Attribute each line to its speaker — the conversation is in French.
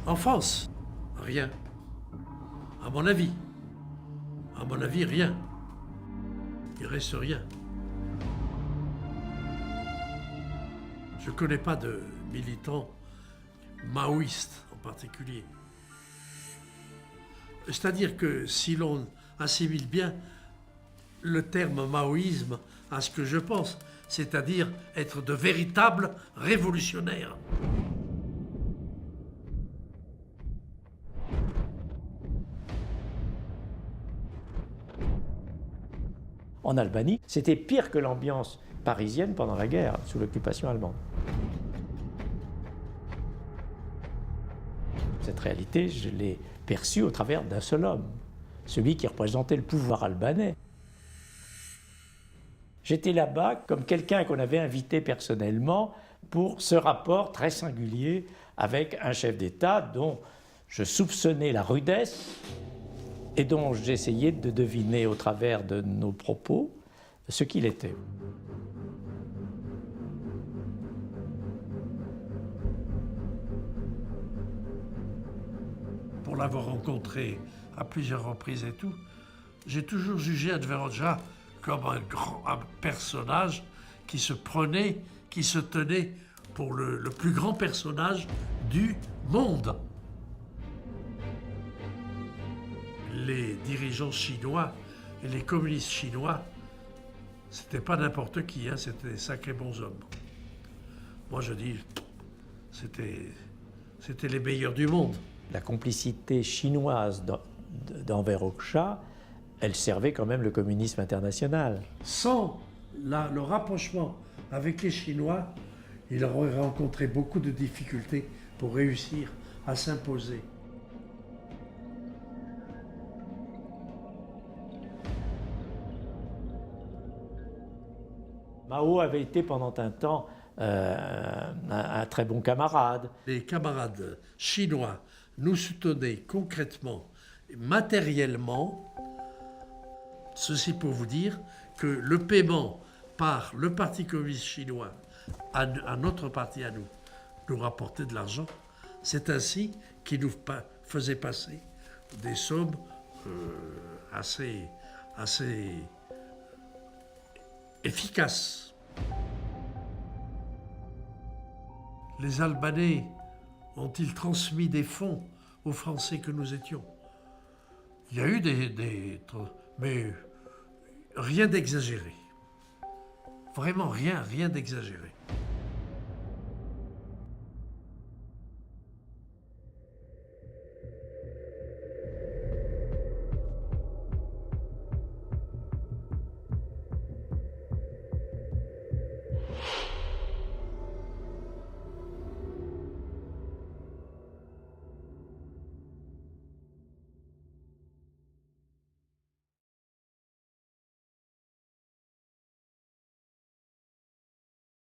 Speaker 1: En France, rien. À mon avis, rien. Il reste rien. Je ne connais pas de militants maoïstes en particulier. C'est-à-dire que si l'on assimile bien le terme maoïsme à ce que je pense, c'est-à-dire être de véritables révolutionnaires.
Speaker 2: En Albanie, c'était pire que l'ambiance parisienne pendant la guerre, sous l'occupation allemande. Cette réalité, je l'ai perçue au travers d'un seul homme, celui qui représentait le pouvoir albanais. J'étais là-bas comme quelqu'un qu'on avait invité personnellement pour ce rapport très singulier avec un chef d'État dont je soupçonnais la rudesse et dont j'essayais de deviner au travers de nos propos ce qu'il était.
Speaker 1: Pour l'avoir rencontré à plusieurs reprises et tout, j'ai toujours jugé Enver Hoxha comme un personnage qui se prenait, qui se tenait pour le plus grand personnage du monde. Les dirigeants chinois et les communistes chinois, c'était pas n'importe qui, hein, c'était des sacrés bons hommes. Moi je dis, c'était les meilleurs du monde.
Speaker 2: La complicité chinoise d'Enver Hoxha, elle servait quand même le communisme international.
Speaker 1: Sans le rapprochement avec les Chinois, il aurait rencontré beaucoup de difficultés pour réussir à s'imposer.
Speaker 2: Mao avait été pendant un temps un très bon camarade.
Speaker 1: Les camarades chinois nous soutenaient concrètement, matériellement. Ceci pour vous dire que le paiement par le Parti communiste chinois à notre parti à nous rapportait de l'argent. C'est ainsi qu'il nous faisait passer des sommes assez efficaces. Les Albanais ont-ils transmis des fonds aux Français que nous étions? Il y a eu mais rien d'exagéré. Vraiment rien d'exagéré.